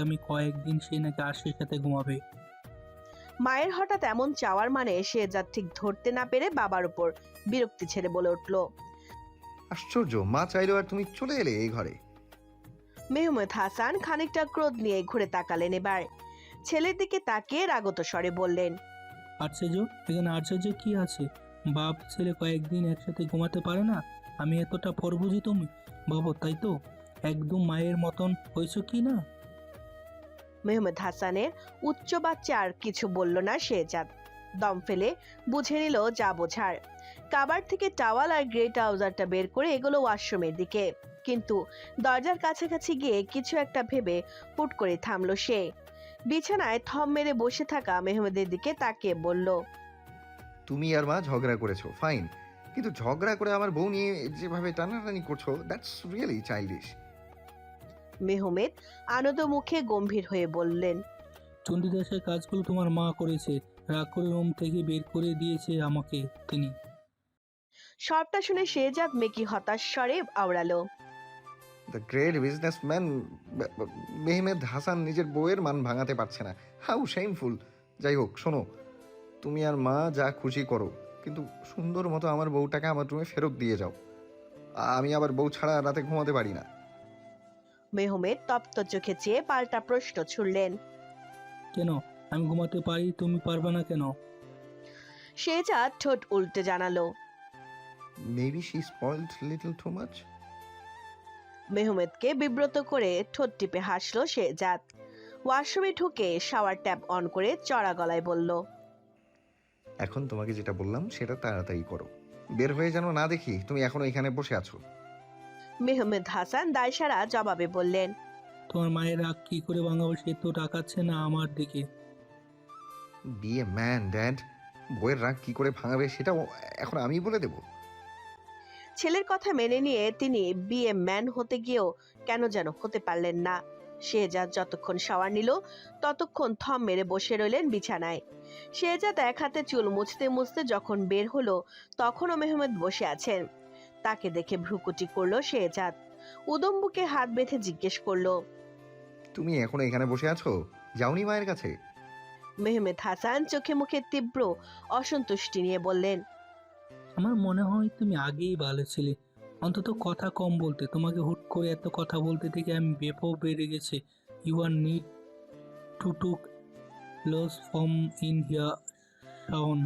আমি কয়েকদিন সে নাকি আরশির সাথে ঘুমাবে। মায়ের হঠাৎ এমন চাওয়ার মানে শেহজাদ ঠিক ধরতে না পেরে বাবার উপর বিরক্তি ছেড়ে বলে উঠল। আশ্চর্য, মা চাইলো আর তুমি চলে এলে এই ঘরে। মেহমেদ হাসান খানিকটা ক্রোধ নিয়ে ঘুরে তাকালেন। এবার ছেলের দিকে তাকিয়ে রাগত স্বরে বললেন, আশ্চর্য? এখানে আশ্চর্য কি আছে? বাপ ছেলে কয়েকদিন একসাথে ঘুমাতে পারে না? আমি এতটা পরবুঝি তুমি ভাবো, তাই তো? একদম মায়ের মতন হয়েছ কি না? মেহমেদ হাসানের উচ্চ বাচ্চা আর কিছু বলল না শেহজাদ। দম ফেলে বুঝে নিল যা বোঝার। কাবার থেকে টাওয়াল আর গ্রে ট্রাউজারটা বের করে এগুলো ওয়াশরুমের দিকে, কিন্তু দরজার কাছাকাছি গিয়ে কিছু একটা ভেবে হুট করে থামলো সে। বিছানায় থম মেরে বসে থাকা মেহমেদের দিকে তাকিয়ে বলল, তুমি আর মা ঝগড়া করেছো, ফাইন, কিন্তু ঝগড়া করে আমার বউ নিয়ে যেভাবে টানাটানি করছো, দ্যাটস রিয়েলি চাইল্ডিশ। মেহমেদ আনন্দ মুখে গম্ভীর হয়ে বললেন, চণ্ডীদাসের কাজগুলো তোমার মা করেছে, রাগ করে রুম থেকে বের করে দিয়েছে আমাকে তিনি। সবটা শুনে শেহজাদ মেকি হতাশ স্বরে আওড়ালো, the great businessman Mehmed Hasan নিজের বউয়ের মান ভাঙাতে পারছে না, হাউ শেমফুল। যাই হোক, শোনো, তুমি আর মা যা খুশি করো, কিন্তু সুন্দর মতো আমার বউটাকে আমার রুমে ফেরত দিয়ে যাও। আমি আবার বউ ছাড়া রাতে ঘুমাতে পারি না। মেহমেদ তপ্ত চোখে চেয়ে পাল্টা প্রশ্ন ছুড়লেন। কেন? আমি ঘুমাতে পারি, তুমি পারবে না কেন? শেহজাদ ঠোঁট উল্টে জানালো, maybe she spoiled little too much. মেহমেদকে বিব্রত করে ঠোঁট টিপে হাসলো শেহজাদ। ওয়াশরুমে ঢুকে শাওয়ার ট্যাপ অন করে চড়া গলায় বলল, এখন তোমাকে যেটা বললাম সেটা তাড়াতাড়ি করো, বের হয়ে যেন না দেখি তুমি এখনো এখানে বসে আছো। মেহমেদ হাসান দায়সারা জবাবে বললেন, তোমার মায়ের রাগ কি করে ভাঙাবো? সে তো তাকাচ্ছে না আমার দিকে। বি এ ম্যান ড্যাড, বইয়ের রাগ কি করে ভাঙাবে সেটাও এখন আমি বলে দেব? ছেলের কথা মেনে নিয়ে তিনি বিয়ে ম্যান হতে গিয়েও কেন যেন হতে পারলেন না। শেহজাদ যতক্ষণ শাওয়ার নিল ততক্ষণ থম মেরে বসে রইলেন বিছানায়। শেহজাদ এক হাতে চুল মুছতে মুছতে যখন বের হলো তখনও মেহমেদ বসে আছেন। তাকে দেখে ভ্রুকুটি করলো শেহজাদ। উদম বুকে হাত বেঁধে জিজ্ঞেস করলো, তুমি এখনো এখানে বসে আছো, যাওনি মায়ের কাছে? মেহমেদ হাসান চোখে মুখে তীব্র অসন্তুষ্টি নিয়ে বললেন, আমার মনে হয় তুমি আগেই ভালো ছিলে, অন্তত কথা কম বলতে। তোমাকে হুট করে এত কথা বলতে থেকে আমি বেপও বেড়ে গেছে। You are need to took loss from in here Shaon.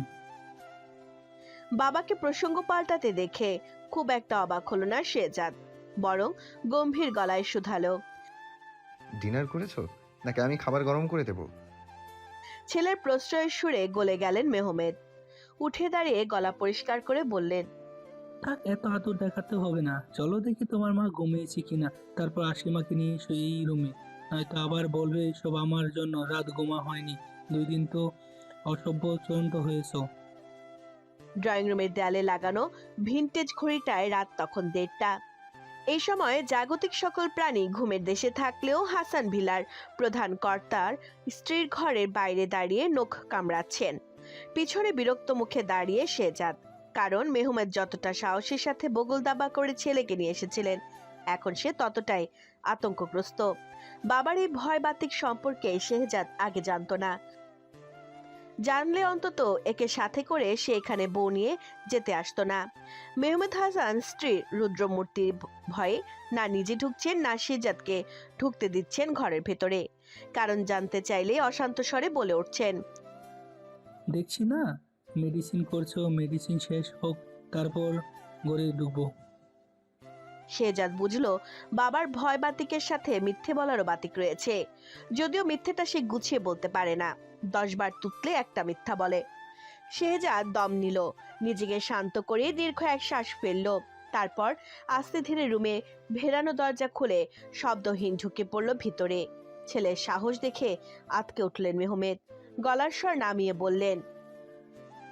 বাবাকে প্রসঙ্গ পাল্টাতে দেখে খুব একটা অবাক হলো না শেহজাদ, বরং গম্ভীর গলায় শুধালো, ডিনার করেছো নাকি আমি খাবার গরম করে দেবো? ছেলের প্রশ্রয়ের সুরে গলে গেলেন মেহমেদ। উঠে দাঁড়িয়ে গলা পরিষ্কার করে বললেন, থাক, এত আদর দেখাতে হবে না। চলো দেখি তোমার মা ঘুমিয়েছে কিনা, তারপর আশিমাকে নিয়ে এসো এই রুমে। নয়তো আবার বলবে এসব আমার জন্য, রাত ঘুমা হয়নি। 2 দিন তো অসভ্য চূড়ান্ত হয়েছ। ড্রয়িং রুমের দেয়ালে লাগানো ভিনটেজ ঘড়িটায় রাত তখন 1:30। এই সময় জাগতিক সকল প্রাণী ঘুমের দেশে থাকলেও হাসান ভিলার প্রধান কর্তার স্ত্রীর ঘরের বাইরে দাঁড়িয়ে নখ কামড়াচ্ছেন। পিছনে বিরক্ত মুখে দাঁড়িয়ে শেহজাদ, কারণ মেহমেদ যতটা সাহসের সাথে বগল দাবা করে ছেলেকে নিয়ে এসেছিলেন এখন সে ততটাই আতঙ্কগ্রস্ত। বাবার এই ভয় বাতিক সম্পর্কে শেহজাদ আগে জানতো না। জানলে অন্তত একে সাথে করে সে এখানে বউ নিয়ে যেতে আসতো না। মেহমেদ হাসান স্ত্রীর রুদ্রমূর্তির ভয়ে না নিজে ঢুকছেন না শেহজাদকে ঢুকতে দিচ্ছেন ঘরের ভেতরে। কারণ জানতে চাইলে অশান্ত স্বরে বলে উঠছেন, দেখছি না মেডিসিন করছো, মেডিসিন শেষ হোক তারপর ঘরে ঢুকবো। শেহজাদ বুঝলো বাবার ভয় বাতিকের সাথে মিথ্যে বলারও বাতিক রয়েছে, যদিও মিথ্যেটা সে গুছিয়ে বলতে পারে না। 10 বার তুতলে একটা মিথ্যা বলে। শেহজাদ দম নিল, নিজেকে শান্ত করে দীর্ঘ এক শ্বাস ফেলল। তারপর আস্তে ধীরে রুমে ভেরানো দরজা খুলে শব্দহীন ঢুকে পড়ল ভিতরে। ছেলের সাহস দেখে আঁতকে উঠলেন মেহমেদ। গলার স্বর নামিয়ে বললেন,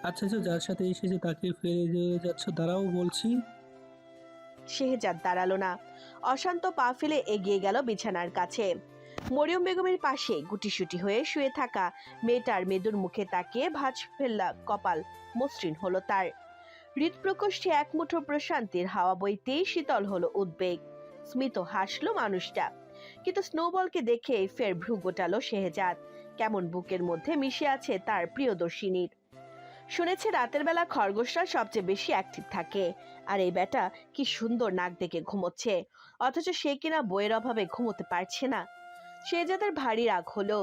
আচ্ছা আচ্ছা, যার সাথে এসেছে তাকে ফেলে দিয়ে যাচ্ছ, দাঁড়াও বলছি। শেহজাদ দাঁড়ালো না, অশান্ত পা ফেলে এগিয়ে গেল বিছানার কাছে। মরিয়ম বেগমের পাশে গুটিসুটি হয়ে শুয়ে থাকা মেয়েটার মেদুর মুখে তাকিয়ে ভাঁজ ফেললা কপাল মসৃণ হলো তার। হৃদপ্রকোষ্ঠে এক মুঠো প্রশান্তির হাওয়া বইতেই শীতল হলো উদ্বেগ। স্মিত হাসলো মানুষটা। কিন্তু স্নোবলকে দেখে ফের ভ্রু গোটালো শেহজাদ। কেমন বুকের মধ্যে মিশে আছে তার প্রিয়দর্শিনীর। শুনেছে রাতের বেলা খরগোশরা সবচেয়ে বেশি অ্যাক্টিভ থাকে, আর এই বেটা কি সুন্দর নাক ডেকে ঘুমোচ্ছে, অথচ সে কিনা বইয়ের অভাবে ঘুমোতে পারছে না। শেহজাদের ভারী রাগ হলো।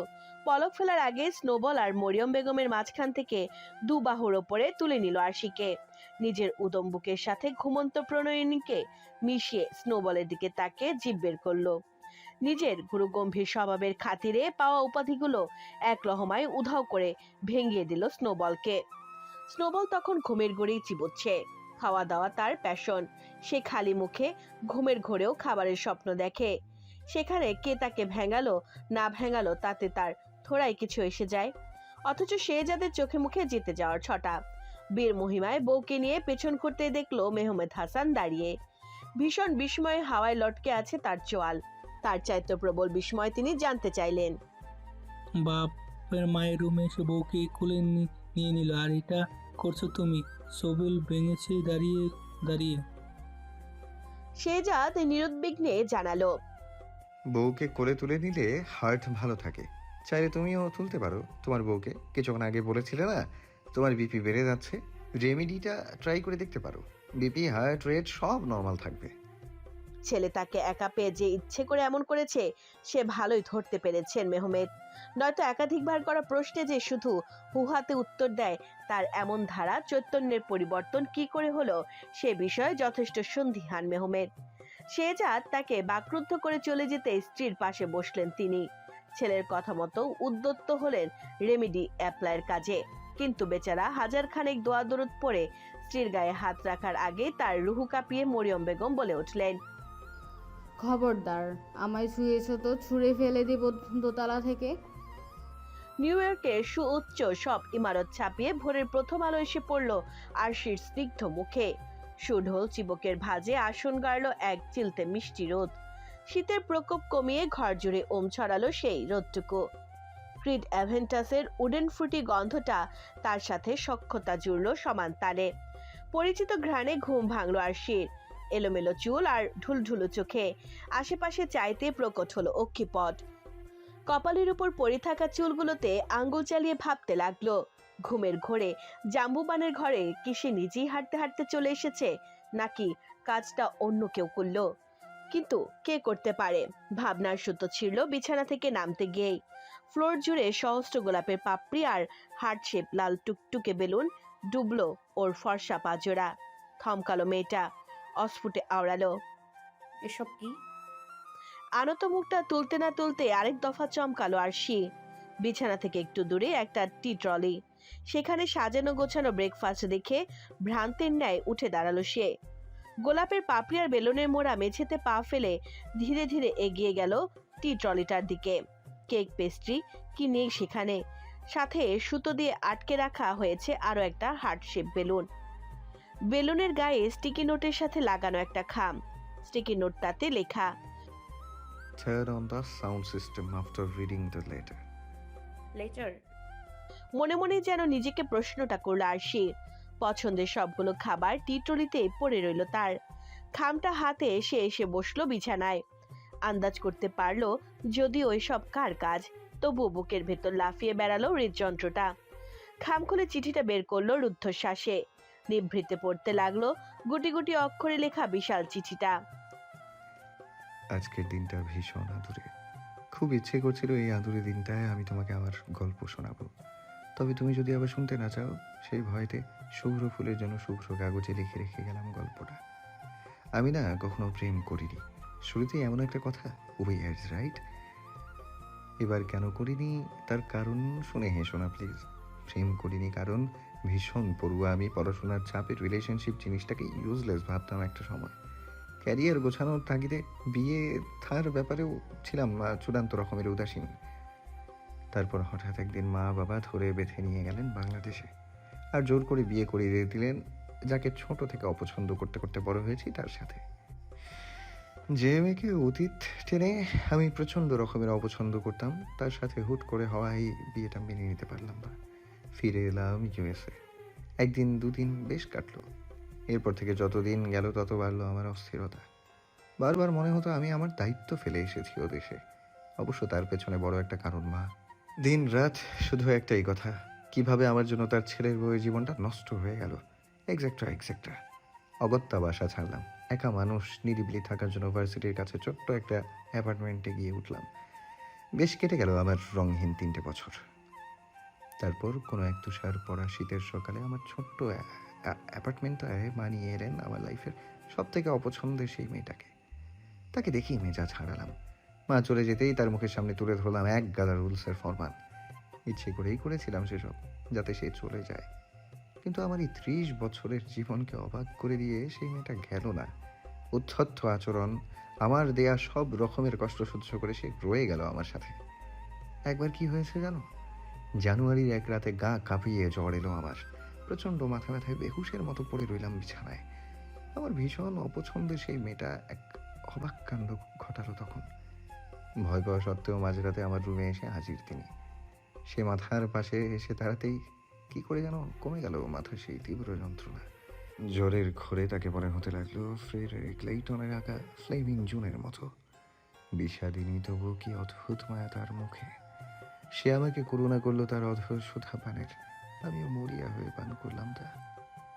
পলক ফেলার আগে স্নোবল আর মরিয়ম বেগমের মাঝখান থেকে দু বাহুর ওপরে তুলে নিল আরশিকে। নিজের উদম বুকের সাথে ঘুমন্ত প্রণয়িনীকে মিশিয়ে স্নোবলের দিকে তাকিয়ে জিভ বের করলো। নিজের গুরুগম্ভীর স্বভাবের খাতিরে পাওয়া উপাধিগুলো এক লহমায় উধাও করে ভেঙিয়ে দিল স্নোবলকে। স্নোবল তখন ঘুমের ঘোরেই চিবোচ্ছে। খাওয়া দাওয়া তার প্যাশন। সে খালি মুখে ঘুমের ঘোরেও খাবারের স্বপ্ন দেখে। সেখানে কে তাকে ভেঙালো না ভেঙালো তাতে তার থোড়াই কিছু এসে যায়। অথচ সে যাদের চোখে মুখে জিতে যাওয়ার ছটা। বীর মহিমায় বউকে নিয়ে পেছন ঘুরতে দেখলো মেহমেদ হাসান দাঁড়িয়ে। ভীষণ বিস্ময়ে হাওয়ায় লটকে আছে তার চোয়াল। তার চাইতে প্রবল বিস্ময় তিনি জানতে চাইলেন। বাপের মায়ের রুমে এসে বউকে কোলে নিয়ে নিল, আর এটা করছো তুমি? সবিল ভেঙেছে দাঁড়িয়ে দাঁড়িয়ে। শেহজাদ নিরুদ্বিগ্নে জানালো, বউকে কোলে তুলে নিলে হার্ট ভালো থাকে। চাইলে তুমিও তুলতে পারো তোমার বউকে। কিছুক্ষণ আগে বলেছিলে না তোমার বিপি বেড়ে যাচ্ছে? রেমেডিটা ট্রাই করে দেখতে পারো। বিপি, হার্ট রেট সব নর্মাল থাকবে। ছেলে তাকে একা পেয়ে যে ইচ্ছে করে এমন করেছে সে ভালোই ধরতে পেরেছেন মেহমেদ। নয়তো একাধিকবার করা প্রশ্নে যে শুধু হুহাতে উত্তর দেয়, তার এমন ধারা চৈতন্যের পরিবর্তন কি করে হলো সে বিষয়ে যথেষ্ট সন্দিহান মেহমেদ। শেহজাদ তাকে বাকরুদ্ধ করে চলে যেতে স্ত্রীর পাশে বসলেন তিনি। ছেলের কথা মতো উদ্যত হলেন রেমেডি অ্যাপ্লাইয়ের কাজে। কিন্তু বেচারা হাজার খানেক দোয়া দরুদ পড়ে স্ত্রীর গায়ে হাত রাখার আগে তার রুহু কাঁপিয়ে মরিয়ম বেগম বলে উঠলেন, খবরদার, আমায় ছুঁয়েছ তো ছুঁড়ে ফেলে দিব দোতলা থেকে। নিউ ইয়র্কের সুউচ্চ সব ইমারত ছাপিয়ে ভোরের প্রথম আলো এসে পড়ল আরশির স্নিগ্ধ মুখে। সুঢোল চিবকের ভাঁজে আসন গাড়ল এক চিলতে মিষ্টি রোদ। শীতের প্রকোপ কমিয়ে ঘর জুড়ে ওম ছড়ালো সেই রোদটুকু। ক্রিড অ্যাভেন্টাসের উডেন ফ্রুটি গন্ধটা তার সাথে সখ্যতা জুড়ল সমান তালে। পরিচিত ঘ্রাণে ঘুম ভাঙল আরশির। এলোমেলো চুল আর ঢুলঢুলু চোখে আশেপাশে চাইতে প্রকট হলো অক্ষিপট। কপালের উপর পড়ে থাকা চুলগুলোতে আঙ্গুল চালিয়ে ভাবতে লাগলো, ঘুমের ঘোরে জাম্বুবানের ঘরে কি সে নিজেই হাঁটতে হাঁটতে চলে এসেছে, নাকি কাজটা অন্য কেউ করলো? কিন্তু কে করতে পারে? ভাবনার সুতো ছিঁড়ল বিছানা থেকে নামতে গিয়েই। ফ্লোর জুড়ে সহস্র গোলাপের পাপড়ি আর হার্ট শেপ লাল টুকটুকে বেলুন ডুবলো ওর ফর্সা পাজোড়া। থমকালো মেয়েটা, অস্ফুটে আওড়ালো, এসব কি? আনত মুখটা তুলতে না তুলতে আরেক দফা চমকালো আরশি। বিছানা থেকে একটু দূরে একটা টি ট্রলি, সেখানে সাজানো গোছানো ব্রেকফাস্ট দেখে ভ্রান্তের ন্যায় উঠে দাঁড়ালো সে। গোলাপের পাপড়ি আর বেলুনের মোড়া মেঝেতে পা ফেলে ধীরে ধীরে এগিয়ে গেল টি ট্রলিটার দিকে। কেক পেস্ট্রি কি নেই সেখানে? সাথে সুতো দিয়ে আটকে রাখা হয়েছে আরো একটা হার্ট শেপ বেলুন। বেলুনের গায়ে স্টিকি নোটের সাথে লাগানো একটা খাম। স্টিকি নোটটাতে লেখা, Turn on the sound system after reading the letter. Letter? মনে মনে যেন নিজেকে প্রশ্নটা করলো আরশি। পছন্দের সবগুলো খাবার টি ট্রলিতে পড়ে রইল তার। খামটা হাতে সে এসে বসলো বিছানায়। আন্দাজ করতে পারলো যদিও এসব কার কাজ, তবু বুকের ভেতর লাফিয়ে বেড়ালো হৃদযন্ত্রটা। খাম খুলে চিঠিটা বের করলো রুদ্ধশ্বাসে। নিভৃতে পড়তে লাগলো গুটি গুটি অক্ষরে লেখা বিশাল চিঠিটা। আজকের দিনটা ভীষণ আদুরে। খুব ইচ্ছে করছিল এই আদুরে দিনটায় আমি তোমাকে আমার গল্প শোনাবো। তবে তুমি যদি আবার শুনতে না চাও, সেই ভয়তে শুভ্র ফুলের জন্য শুভ্র কাগজে লিখে রেখে গেলাম গল্পটা। আমি না কখনো প্রেম করিনি। শুরুতেই এমন একটা কথা, উই আর রাইট। এবার কেন করিনি তার কারণ শুনে হেসো না প্লিজ। প্রেম করিনি কারণ ভীষণ পড়ুয়া আমি। পড়াশোনার চাপে রিলেশনশিপ জিনিসটাকে ইউজলেস ভাবতাম একটা সময়। ক্যারিয়ার গোছানোর তাগিদে বিয়ে থার ব্যাপারেও ছিলাম চূড়ান্ত রকমের উদাসীন। তারপর হঠাৎ একদিন মা বাবা ধরে বেঁধে নিয়ে গেলেন বাংলাদেশে, আর জোর করে বিয়ে করিয়ে দিলেন যাকে ছোট থেকে অপছন্দ করতে করতে বড় হয়েছি তার সাথে। যে মেয়েকে অতীত টেনে আমি প্রচণ্ড রকমের অপছন্দ করতাম, তার সাথে হুট করে হওয়ায় বিয়েটা মেনে নিতে পারলাম না। ফিরে এলাম ইউএসএ। একদিন দুদিন বেশ কাটলো। এরপর থেকে যত দিন গেল তত বাড়লো আমার অস্থিরতা। বারবার মনে হতো আমি আমার দায়িত্ব ফেলে এসেছি ও দেশে। অবশ্য তার পেছনে বড় একটা কারণ মা। দিন রাত শুধু একটাই কথা, কিভাবে আমার জন্য তার ছেলের বউয়ের জীবনটা নষ্ট হয়ে গেল। Etcetera etcetera. অগত্যা বাসা ছাড়লাম, একা মানুষ নিরিবিলি থাকার জন্য ভার্সিটির কাছে ছোট্ট একটা অ্যাপার্টমেন্টে গিয়ে উঠলাম। বেশ কেটে গেল আমার রঙহীন 3টে বছর। তারপর কোনো এক তুষার পড়া শীতের সকালে আমার ছোট্ট অ্যাপার্টমেন্টটায় মানিয়ে এলেন আমার লাইফের সব থেকে অপছন্দের সেই মেয়েটাকে। তাকে দেখি মেজাজ হারালাম। মা চলে যেতেই তার মুখের সামনে তুলে ধরলাম এক গাদা রুলসের ফরমান। ইচ্ছে করেই করেছিলাম সেসব, যাতে সে চলে যায়। কিন্তু আমার এই 30 বছরের জীবনকে অবাক করে দিয়ে সেই মেয়েটা গেল না। উদ্ধত্ত আচরণ, আমার দেয়া সব রকমের কষ্ট সহ্য করে সে রয়ে গেল আমার সাথে। একবার কি হয়েছে জানো? জানুয়ারির এক রাতে গা কাঁপিয়ে জ্বর এলো আমার। প্রচণ্ড মাথা ব্যথায় বেহুশের মতো পড়ে রইলাম বিছানায়। আমার ভীষণ অপছন্দের সেই মেয়েটা এক অবাক কাণ্ড ঘটালো তখন। ভয় পাওয়া সত্ত্বেও মাঝরাতে আমার রুমে এসে হাজির তিনি। সে মাথার পাশে এসে দাঁড়াতেই কি করে যেন কমে গেল মাথার সেই তীব্র যন্ত্রণা। জ্বরের ঘোরে তাকে মনে হতে লাগলো ফ্রেডারিক লেইটনের আঁকা ফ্লেমিং জুনের মতো। বিষাদিনী তবু কি অদ্ভুত মায়া তার মুখে। সে আমাকে করুণা করলো তার অধর সুধা পানের। আমিও মরিয়া হয়ে পান করলাম তা।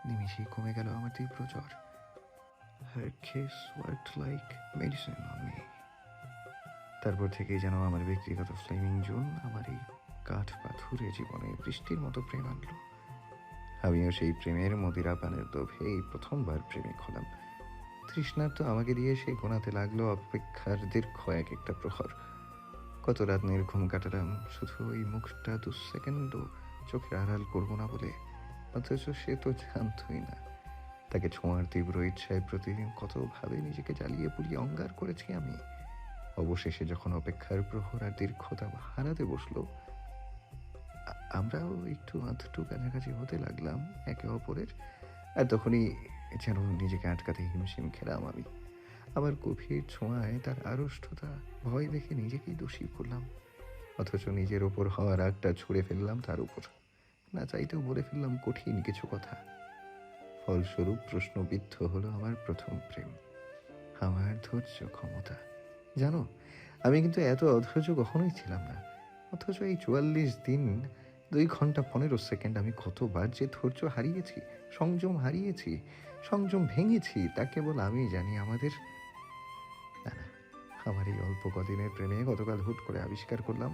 নিমিষেই কমে গেল আমার তীব্র জ্বর। Her kiss worked like medicine on me. তারপর থেকেই যেন আমার ব্যক্তিগত ফ্লেমিং জুন আমার এই কাঠ পাথুরে জীবনে বৃষ্টির মতো প্রেম আনলো। আমিও সেই প্রেমের মদিরা পানের লোভে এই প্রথমবার প্রেমিক হলাম। তৃষ্ণার তো আমাকে দিয়ে সেই গোনাতে লাগলো অপেক্ষার দীর্ঘ এক একটা প্রহর। কত রাত নির্ঘুম কাটালাম শুধু ওই মুখটা 2 সেকেন্ডও চোখের আড়াল করবো না বলে। অথচ সে তো জানতই না। তাকে ছোঁয়ার তীব্র ইচ্ছায় প্রতিদিন কতভাবে নিজেকে জ্বালিয়ে পুড়িয়ে অঙ্গার করেছি আমি। অবশেষে যখন অপেক্ষার প্রহর আর দীর্ঘতা হারাতে বসলো, আমরাও একটু আধটু কাছাকাছি হতে লাগলাম একে অপরের। আর তখনই যেন নিজেকে আটকাতে হিমশিম খেলাম আমি। আমার গভীর ছোঁয়ায় তার আড়ষ্টতা, ভয় দেখে নিজেকেই দোষী করলাম। অথচ নিজের ওপর হওয়া রাগটা ছুঁড়ে ফেললাম তার উপর। না চাইতেও বলে ফেললাম কঠিন কিছু কথা। ফলস্বরূপ প্রশ্নবিদ্ধ হলো আমার প্রথম প্রেম, আমার ধৈর্য ক্ষমতা। জানো, আমি কিন্তু এত অধৈর্য কখনোই ছিলাম না। অথচ এই 44 দিন 2 ঘন্টা 15 সেকেন্ড আমি কতবার যে ধৈর্য হারিয়েছি, সংযম হারিয়েছি, সংযম ভেঙেছি তা কেবল আমি জানি। না, আমার এই অল্প কদিনের প্রেমে গতকাল হুট করে আবিষ্কার করলাম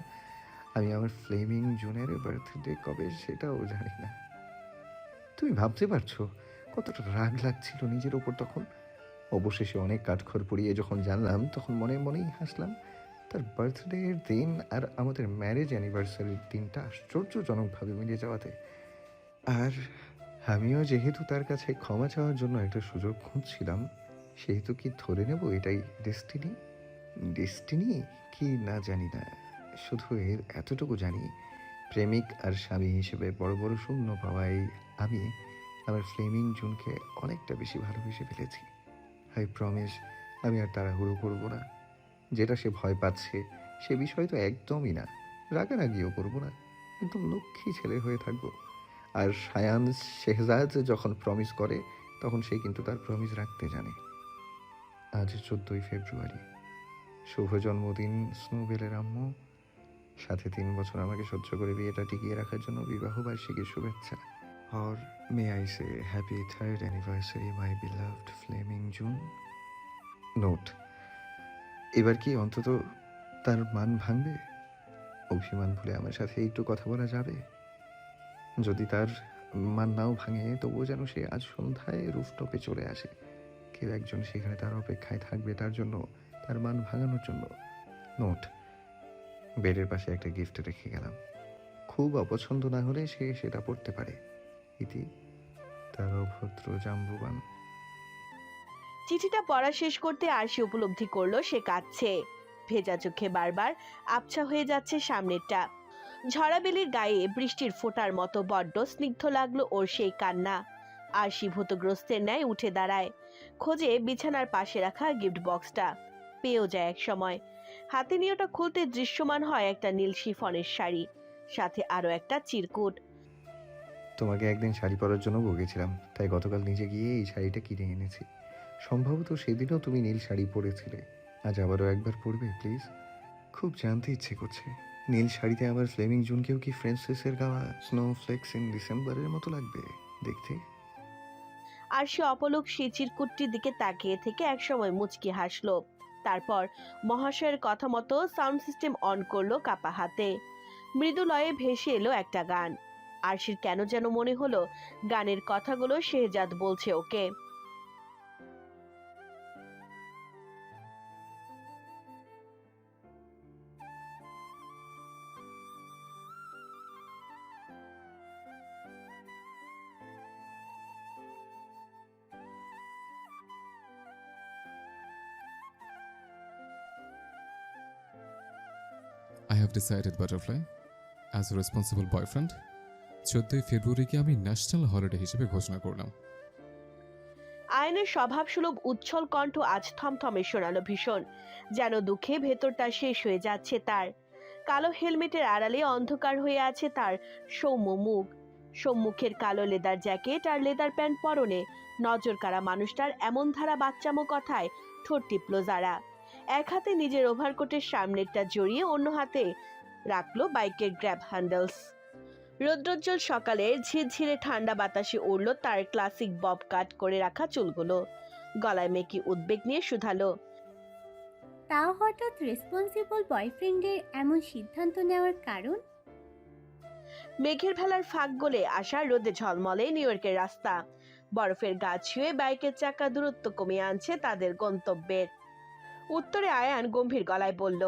আমি আমার ফ্লেমিং জুনের বার্থডে কবে সেটাও জানি না। তুমি ভাবতে পারছো কতটা রাগ লাগছিল নিজের ওপর তখন। অবশেষে অনেক কাঠখড় পুড়িয়ে যখন জানলাম, তখন মনে মনেই হাসলাম। তার বার্থডে এর দিন আর আমাদের ম্যারেজ অ্যানিভার্সারির দিনটা আশ্চর্যজনকভাবে মিলে যাওয়াতে। আর আমিও যেহেতু তার কাছে ক্ষমা চাওয়ার জন্য একটা সুযোগ খুঁজছিলাম, সেহেতু কি ধরে নেব এটাই ডেস্টিনি? ডেস্টিনি কি না জানি না, শুধু এর এতটুকু জানি, প্রেমিক আর স্বামী হিসেবে বড় বড় শূন্য পাওয়াই আমি আমার ফ্লেমিং জুনকে অনেকটা বেশি ভালোবেসে ফেলেছি। আই প্রমিস, আমি আর তাড়াহুড়ো করবো না। যেটা সে ভয় পাচ্ছে সে বিষয় তো একদমই না। রাগারাগিও করবো না, একদম লক্ষ্মী ছেলে হয়ে থাকবো। আর শায়ান শেহজাদ যখন প্রমিস করে তখন সে কিন্তু তার প্রমিস রাখতে জানে। আজ 14ই ফেব্রুয়ারি, শুভ জন্মদিন স্নোবেলের আম্মু। সাথে 3 বছর আমাকে সহ্য করে বিয়েটা টিকিয়ে রাখার জন্য বিবাহ বার্ষিকীর শুভেচ্ছা। और may I say happy 3rd anniversary my beloved flaming June. Note, এবার কি অন্তত তার মান ভাঙবে? অভিমান ভুলে আমার সাথে একটু কথা বলা যাবে? যদি তার মান নাও ভাঙে, তবুও যেন সে আজ সন্ধ্যায় রুফটপে চলে আসে। কেউ একজন সেখানে তার অপেক্ষায় থাকবে তার জন্য, তার মান ভাঙানোর জন্য। নোট, বেডের পাশে একটা গিফট রেখে গেলাম। খুব অপছন্দ না হলে সে সেটা পড়তে পারে। ইতি, তার অভদ্র জাম্বুবান। চিঠিটা পড়া শেষ করতে আরশি উপলব্ধি করলো সে কাঁদছে। ভেজা চোখে বারবার আবছা হয়ে যাচ্ছে সামনেরটা। ঝরাবেলির গায়ে বৃষ্টির ফোঁটার মতো বড্ড স্নিগ্ধ লাগলো ওর সেই কান্না। আরশি ভূতগ্রস্তের ন্যায় উঠে দাঁড়ায়, খোঁজে বিছানার পাশে রাখা গিফট বক্সটা। পেয়েও যায় এক সময়। হাতে নিয়ে ওটা খুলতে দৃশ্যমান হয় একটা নীল শিফনের শাড়ি, সাথে আরো একটা চিরকুট। তোমাকে একদিন শাড়ি পরার জন্য বকেছিলাম, তাই গতকাল নিজে গিয়ে এই শাড়িটা কিনে এনেছি। সম্ভবত সেদিনও তুমি নীল শাড়ি পরেছিলে, আজ আবারও একবার পরবে প্লিজ? খুব জানতে ইচ্ছে করছে, নীল শাড়িতে আবার ফ্লেমিং জুনকেও কি ফ্রান্সিসের গাওয়া স্নো ফ্লেক্স ইন ডিসেম্বরের মতো লাগবে দেখতে? আর সে অপলক সেই চিরকুটটির দিকে তাকিয়ে থেকে একসময় মুচকি হাসলো। তারপর মহাশয়ের কথা মতো সাউন্ড সিস্টেম অন করলো কাপা হাতে। মৃদু লয়ে ভেসে এলো একটা গান। আরশির কেন যেন মনে হলো গানের কথাগুলো শেহজাদ বলছে ওকে। I have decided, Butterfly, as a responsible boyfriend, 14 ফেব্রুয়ারিকে আমি ন্যাশনাল হলিডে হিসেবে ঘোষণা করলাম। আয়নের স্বভাবসুলভ উচ্ছল কণ্ঠ আজ থমথমে শোনালো ভীষণ, যেন দুঃখে ভেতরটা শেষ হয়ে যাচ্ছে তার। কালো হেলমেটের আড়ালে অন্ধকার হয়ে আছে তার সৌম্য মুখ। সম্মুখের কালো লেদার জ্যাকেট আর লেদার প্যান্ট পরনে নজর কাড়া মানুষটার এমন ধারা বাচ্চামো কথায় ঠোঁট টিপল যারা। এক হাতে নিজের ওভারকোটের সামনেরটা জড়িয়ে অন্য হাতে রাখলো বাইকের গ্র্যাব হ্যান্ডেলস। রৌদ্রোজ্জ্বল সকালে ঝিরঝিরে ঠান্ডা বাতাসে উড়ল তার ক্লাসিক বব কাট করে রাখা চুলগুলো। গলায় মেকি উদ্বেগ নিয়ে শুধালো, তা হঠাৎ রেসপন্সিবল বয়ফ্রেন্ডের এমন সিদ্ধান্ত নেওয়ার কারণ? মেঘের ভেলার ফাঁক গলে আসা রোদে ঝলমলে নিউ ইয়র্কের রাস্তা। বরফের গা ছুঁয়ে বাইকের চাকা দূরত্ব কমিয়ে আনছে তাদের গন্তব্যের। উত্তরে আয়ান গম্ভীর গলায় বলল,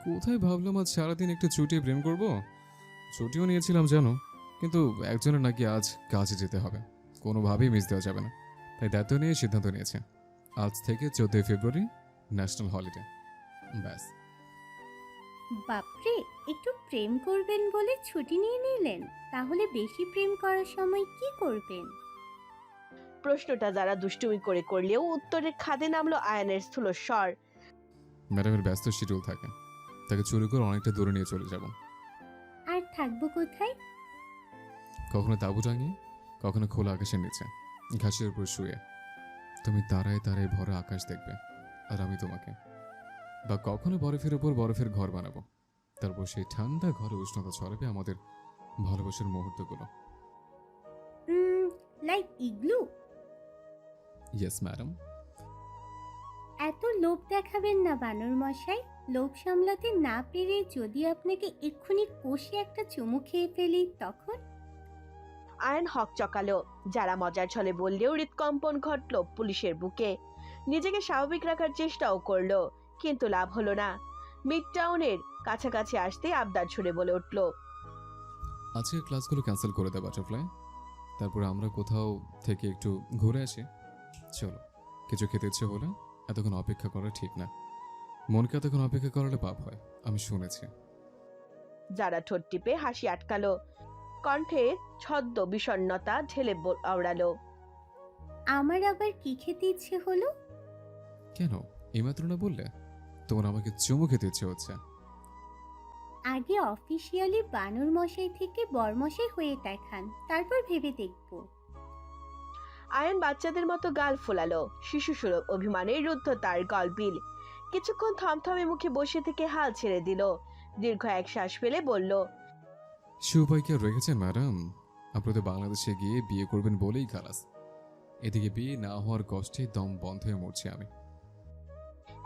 কোথায় ভাবলাম আজ সারাদিন একটু ছুটিয়ে প্রেম করব। ছুটিও নিয়েছিলাম জানো, কিন্তু একজনের নাকি আজ কাজে যেতে হবে, কোনোভাবেই মিস দেওয়া যাবে না। তাই দায়িত্ব নিয়ে সিদ্ধান্ত নিয়েছে, আজ থেকে 14 ফেব্রুয়ারি ন্যাশনাল হলিডে। ব্যাস। বাপরে, একটু প্রেম করবেন বলে ছুটি নিয়ে নিলেন, তাহলে বেশি প্রেম করার সময় কি করবেন? প্রশ্নটা যারা দুষ্টুমি করে করলেও উত্তরের খাদে নামলো আয়ানের স্থূল স্বর। ম্যাডামের ব্যস্ত শিডিউল থাকে, তাকে চুরি করে অনেকটা দূরে নিয়ে চলে যাব। আর থাকবো কোথায়? কখনো তাঁবু টাঙিয়ে, কখনো খোলা আকাশের নিচে ঘাসের উপর শুয়ে। তুমি তারায় তারায় ভরা আকাশ দেখবে আর আমি তোমাকে। বা কখনো বরফের উপর বরফের ঘর বানাবো, তারপর সেই ঠান্ডা ঘরে উষ্ণতা ছড়াবে আমাদের ভালোবাসার মুহূর্তগুলো। Like igloo? Yes madam. এত লোভ দেখাবেন না বানর মশাই। লোভ সামলাতে না পেরে যদি আপনাকে এক্ষুনি কষে একটা চুমু খেয়ে ফেলি তখন? আয়ান হক চকালো। যারা মজার ছলে বললেও হৃৎকম্পন ঘটলো পুলিশের বুকে। নিজেকে স্বাভাবিক রাখার চেষ্টাও করলো, কিন্তু লাভ হলো না। মিড টাউনের কাছাকাছি আসতে আবদার ছুড়ে বলে উঠল, আজকের ক্লাসগুলো ক্যান্সেল করে দেয় বাটারফ্লাই, তারপর আমরা কোথাও থেকে একটু ঘুরে আসি। চলো, কিছু খেতে ইচ্ছে হলে এতক্ষণ অপেক্ষা করা ঠিক না। মনকে এতক্ষণ অপেক্ষা করালে পাপ হয়, আমি শুনেছি। যারা ঠোঁট টিপে হাসি আটকালো, কণ্ঠের ছদ্ম বিষণ্ণতা ঢেলে আওড়ালো, আমার আবার কি খেতে ইচ্ছে হলো? কেন এইমাত্র না বললে তোমার আমাকে চুমু খেতে ইচ্ছে হচ্ছে? আগে অফিসিয়ালি বানর মশাই থেকে বরমশাই হয়ে দেখান, তারপর ভেবে দেখব। আয়ান বাচ্চাদের মতো গাল ফোলালো। শিশু সুলভ অভিমানে রুদ্ধ তার গলবিল। কিছুক্ষণ থমথমে মুখে বসে থেকে হাল ছেড়ে দিল। দীর্ঘ এক শ্বাস ফেলে বলল, সে উপায় কি আর রেখেছেন ম্যাডাম? আপনি তো বাংলাদেশে গিয়ে বিয়ে করবেন বলেই খালাস। এদিকে বিয়ে না হওয়ার কষ্টে দম বন্ধ হয়ে মরছি আমি।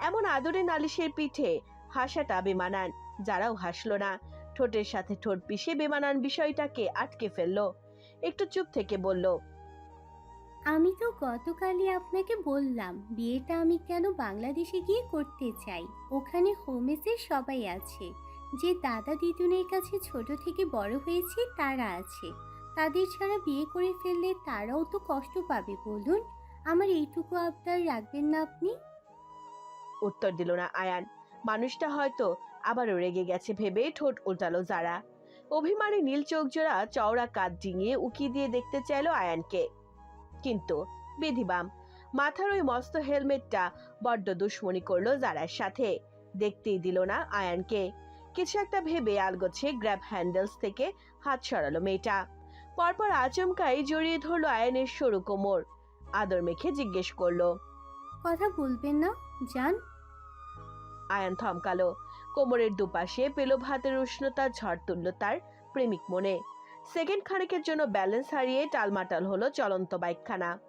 এমন আদরে নালিশের পিঠে হাসাটা বেমানান। যারাও হাসলো না, ঠোঁটের সাথে ঠোঁট পিষে বেমানান বিষয়টাকে আটকে ফেললো। একটু চুপ থেকে বলল, আমি তো গতকালই আপনাকে বললাম বিয়েটা আমি কেন বাংলাদেশে গিয়ে করতে চাই। ওখানে হোমেসের সবাই আছে, যে দাদা দিদুনের কাছে ছোট থেকে বড় হয়েছে তারা আছে। তাদের ছাড়া বিয়ে করে ফেললে তারাও তো কষ্ট পাবে বলুন। আমার এইটুকু আবদার রাখবেন না আপনি? উত্তর দিল না আয়ান। মানুষটা হয়তো আবারও রেগে গেছে ভেবে ঠোঁট উল্টালো যারা। অভিমানী নীল চোখ জোড়া চওড়া কাঁধ ডিঙিয়ে উকি দিয়ে দেখতে চাইলো আয়ানকে, কিন্তু বিধিবাম। মাথার ওই মস্ত হেলমেটটা বড্ড দুশ্মনী করলো যারার সাথে। দেখতেই দিল না আয়ানকে। কিছু একটা ভেবে আলগোছে গ্র্যাব হ্যান্ডেলস থেকে হাত সরালো মেয়েটা। পরপর আচমকাই জড়িয়ে ধরলো আয়ানের সরু কোমর। আদর মেখে জিজ্ঞেস করলো। কথা বলবেন না যান। আয়ান থমকালো। কোমরের দুপাশে পেলো ভাতের উষ্ণতা ঝড় তুলল তার প্রেমিক মনে। সেকেন্ড খানেকের জন্য ব্যালেন্স হারিয়ে টালমাটাল হলো চলন্ত বাইকখানা।